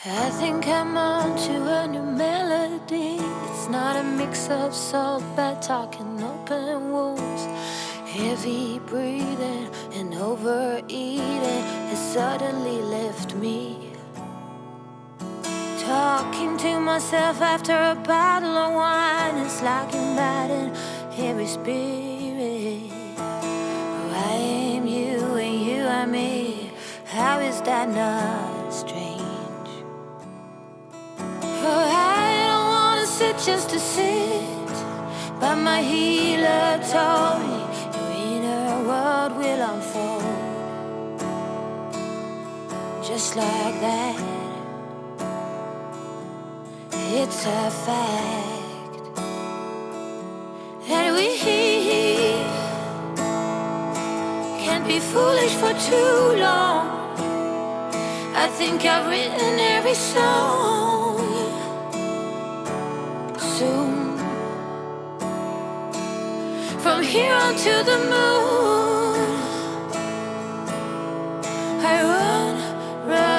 I think I'm on to a new melody. It's not a mix of salt, bad talking, open wounds. Heavy breathing and overeating has suddenly left me. Talking to myself after a bottle of wine is like inviting every spirit. Oh, I am you and you are me. How is that not strange? Oh, I don't wanna sit just to sit, but my healer told me your inner world will unfold just like that. It's a fact that we can't be foolish for too long. I think I've written every song. Soon, from here on to the moon, I run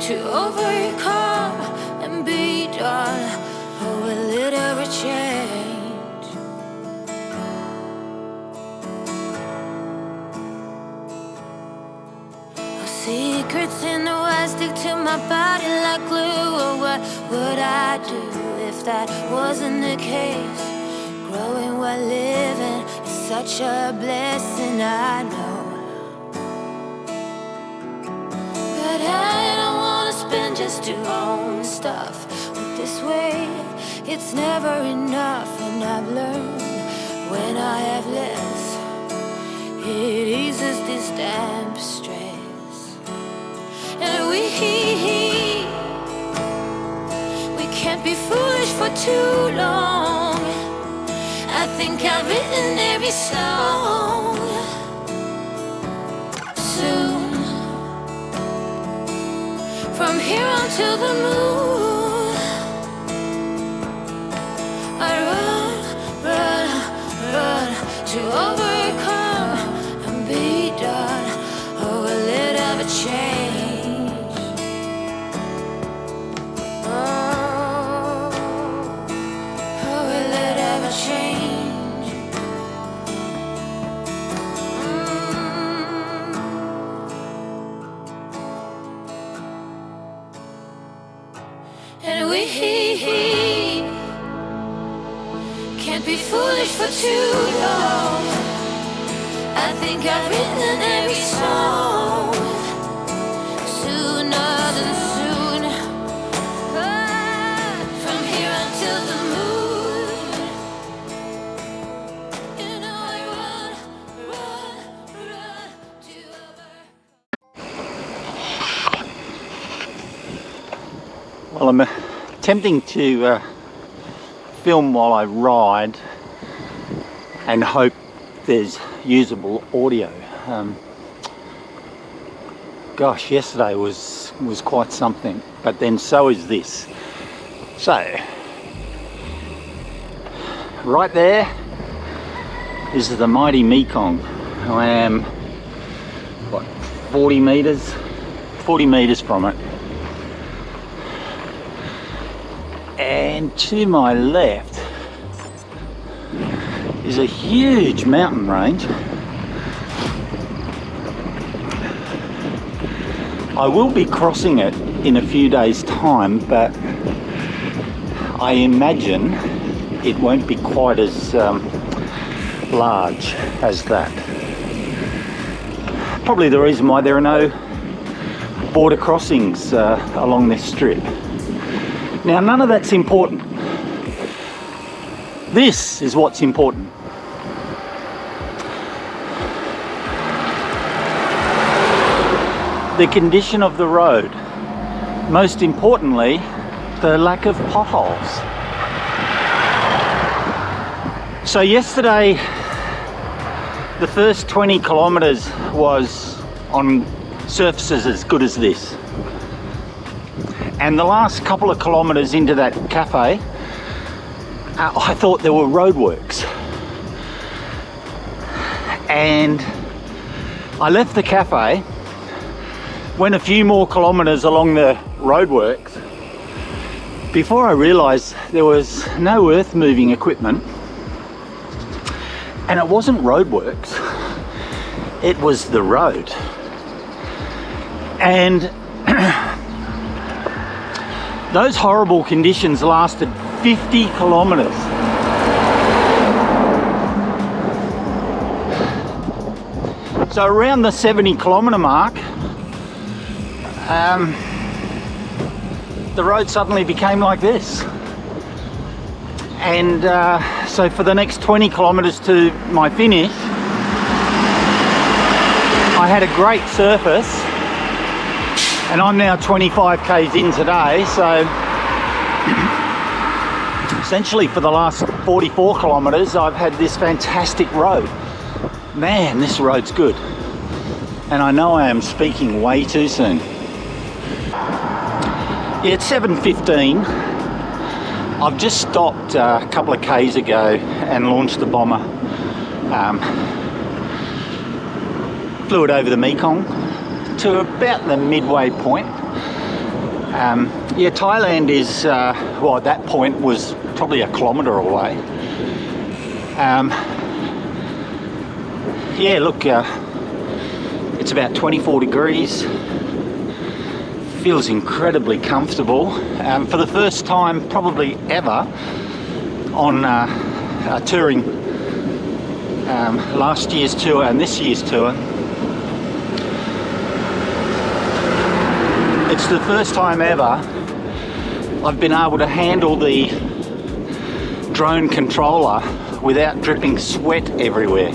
to overcome and be done. Oh, will it ever change? Oh, secrets in the wild stick to my body like glue. Oh, what would I do if that wasn't the case? Growing while living is such a blessing, I know. But I don't wanna spend just to own stuff. But this way, it's never enough. And I've learned when I have less, it eases this damp stress. And we can't be foolish for too long. I think I've written every song. Soon, from here on to the moon, I run to overcome and be done. Oh, will it ever change? Oh, will it ever change? And we can't be foolish for too long. I think I've written every song. Sooner than soon, from here until the moon, you know I run to over. Well, I'm attempting to film while I ride and hope there's usable audio. Gosh, yesterday was quite something, but then so is this. So, right there is the Mighty Mekong. I am, what, 40 meters from it. And to my left is a huge mountain range. I will be crossing it in a few days' time, but I imagine it won't be quite as large as that. Probably the reason why there are no border crossings along this strip. Now, none of that's important. This is what's important. The condition of the road. Most importantly, the lack of potholes. So yesterday, the first 20 kilometers was on surfaces as good as this. And the last couple of kilometres into that cafe, I thought there were roadworks. And I left the cafe went a few more kilometres along the roadworks before I realised there was no earth moving equipment, and it wasn't roadworks, it was the road. And those horrible conditions lasted 50 kilometres. So around the 70 kilometre mark, the road suddenly became like this. And so for the next 20 kilometres to my finish, I had a great surface, and I'm now 25 k's in today, so essentially for the last 44 kilometres I've had this fantastic road. Man, this road's good. And I know I am speaking way too soon. Yeah, it's 7:15. I've just stopped a couple of k's ago and launched the bomber. Flew it over the Mekong to about the midway point. Yeah, Thailand is, well, at that point was probably a kilometre away. Yeah, look, it's about 24 degrees. Feels incredibly comfortable. For the first time probably ever on touring last year's tour and this year's tour, it's the first time ever I've been able to handle the drone controller without dripping sweat everywhere.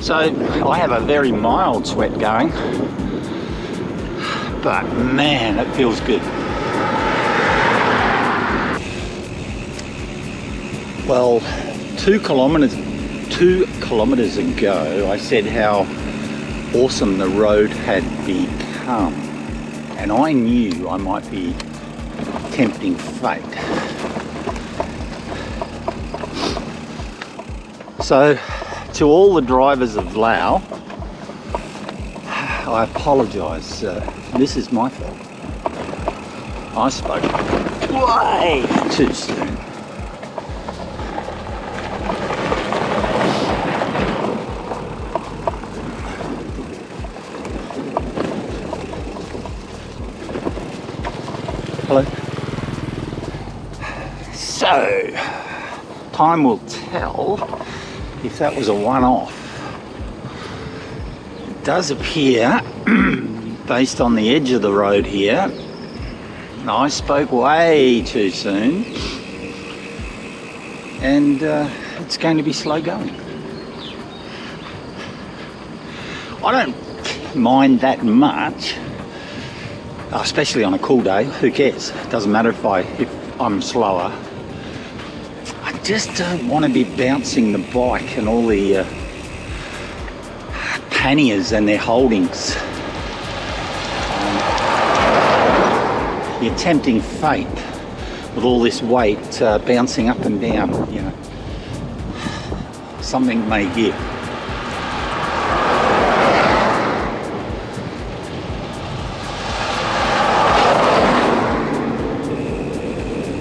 So I have a very mild sweat going, but man, it feels good. Well, 2 kilometres ago, I said how awesome the road had become, and I knew I might be tempting fate. So, to all the drivers of Laos, I apologise. This is my fault. I spoke way too soon. Hello. So, time will tell if that was a one-off. It does appear, based on the edge of the road here, I spoke way too soon, and it's going to be slow going. I don't mind that much, especially on a cool day. Who cares? It doesn't matter if I'm slower. I just don't want to be bouncing the bike and all the panniers and their holdings. You're tempting fate with all this weight bouncing up and down, you know. Something may give.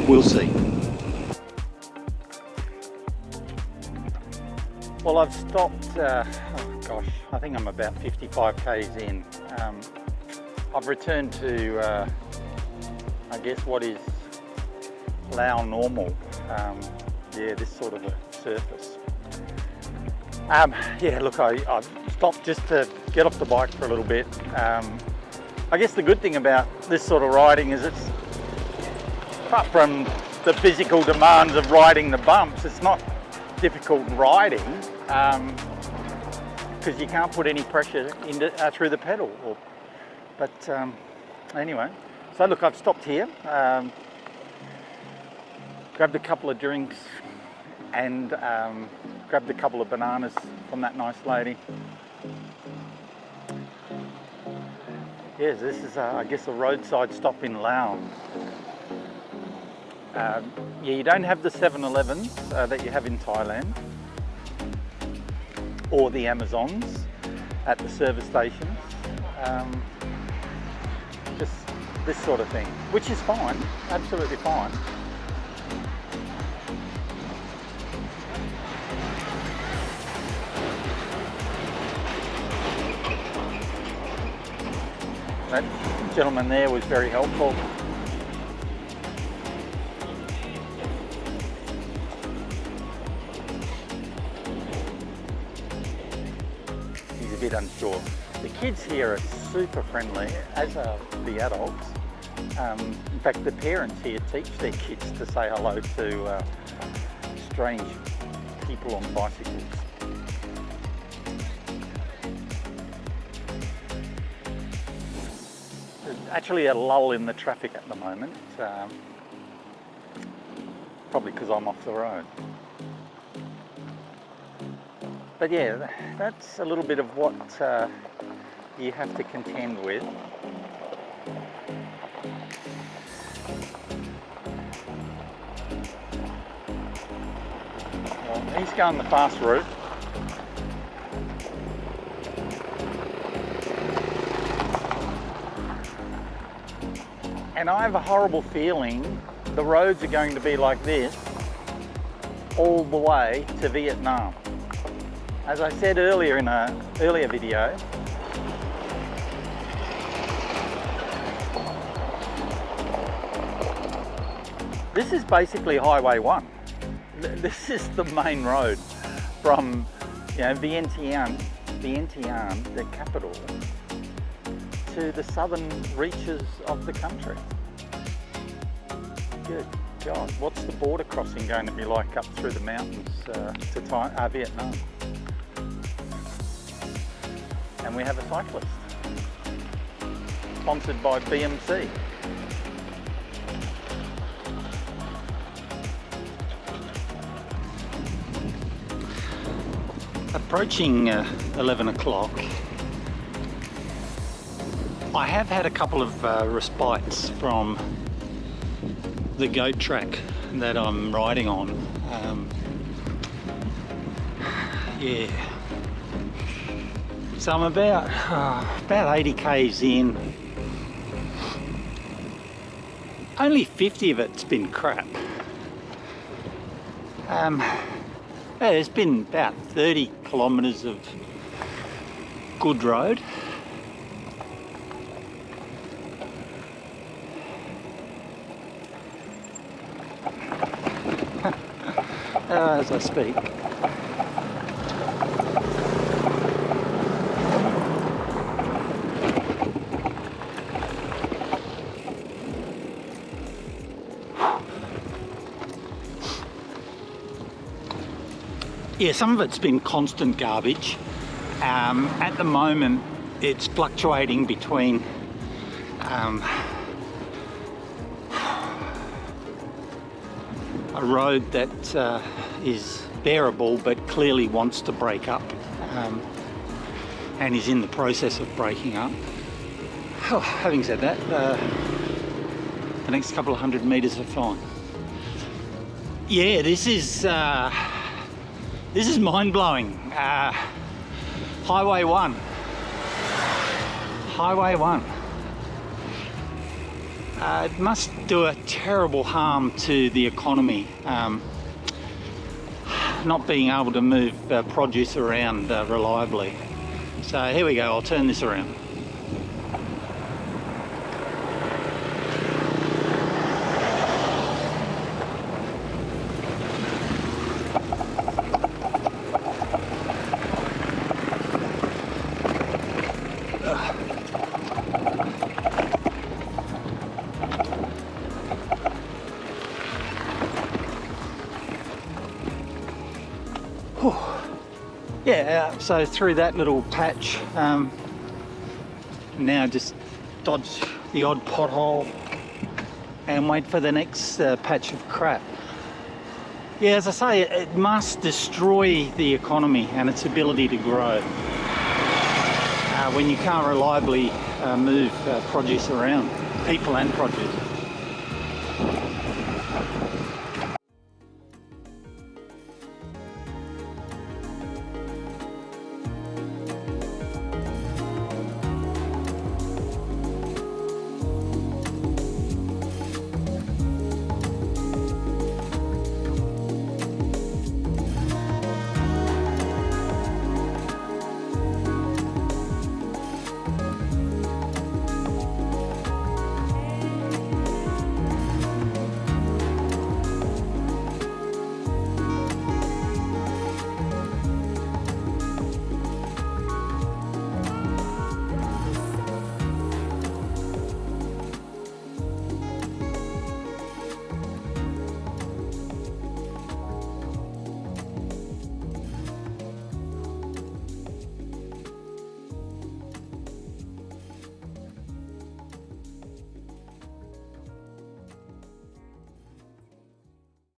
We'll see. Well, I've stopped, oh gosh, I think I'm about 55 k's in. I've returned to, I guess, what is Laos normal. Yeah, this sort of a surface. Yeah, look, I stopped just to get off the bike for a little bit. I guess the good thing about this sort of riding is it's, apart from the physical demands of riding the bumps, it's not difficult riding because you can't put any pressure into, through the pedal. But anyway, so look, I've stopped here, grabbed a couple of drinks and grabbed a couple of bananas from that nice lady. Yes, this is, I guess, a roadside stop in Laos. Yeah, you don't have the 7-Elevens that you have in Thailand, or the Amazons at the service stations. this sort of thing, which is fine, absolutely fine. That gentleman there was very helpful. He's a bit unsure. The kids here are super friendly, as are the adults. In fact, the parents here teach their kids to say hello to strange people on bicycles. There's actually a lull in the traffic at the moment, probably because I'm off the road. But yeah, that's a little bit of what you have to contend with. Well, he's going the fast route. And I have a horrible feeling the roads are going to be like this all the way to Vietnam. As I said earlier in an earlier video, this is basically Highway 1. This is the main road from, Vientiane, the capital, to the southern reaches of the country. Good God, what's the border crossing going to be like up through the mountains to Vietnam? And we have a cyclist, sponsored by BMC. Approaching 11 o'clock, I have had a couple of respites from the goat track that I'm riding on. Yeah. So I'm about 80 k's in. Only 50 of it's been crap. There's been about 30 kilometres of good road. As I speak. Yeah, some of it's been constant garbage. At the moment, it's fluctuating between a road that is bearable but clearly wants to break up and is in the process of breaking up. Oh, having said that, the next couple of 100 metres are fine. Yeah, this is mind-blowing. Highway 1. Highway 1. It must do a terrible harm to the economy, not being able to move produce around reliably. So here we go, I'll turn this around. Yeah, so through that little patch, now just dodge the odd pothole and wait for the next patch of crap. Yeah, as I say, it must destroy the economy and its ability to grow when you can't reliably move produce around, people and produce.